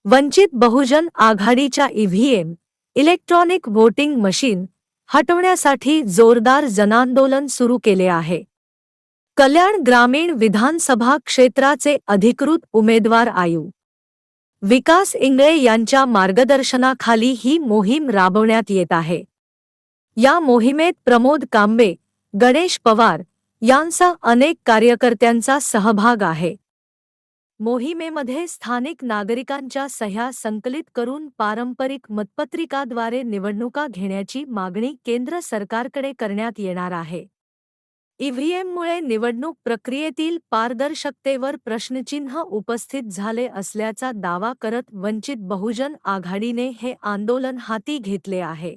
वंचित बहुजन आघाडीच्या EVM electronic voting machine हटवण्यासाठी जोरदार जनांदोलन सुरू केले आहे. कल्याण ग्रामीण विधानसभा क्षेत्राचे अधिकृत उमेदवार आयु. विकास इंगळे यांच्या मार्गदर्शनाखाली ही मोहीम राबवण्यात येत आहे. या मोहिमेत प्रमोद कांबे, गणेश पवार यांसह अनेक कार्यकर्त्यांचा सहभाग आहे. मोहिमेमध्ये स्थानिक नागरिकांच्या सह्या संकलित करून पारंपरिक मतपत्रिकाद्वारे निवडणुका घेण्याची मागणी केंद्र सरकारकडे करण्यात येणार आहे. ईव्हीएममुळे निवडणूक प्रक्रियेतील पारदर्शकतेवर प्रश्नचिन्ह उपस्थित झाले असल्याचा दावा करत वंचित बहुजन आघाडीने हे आंदोलन हाती घेतले आहे.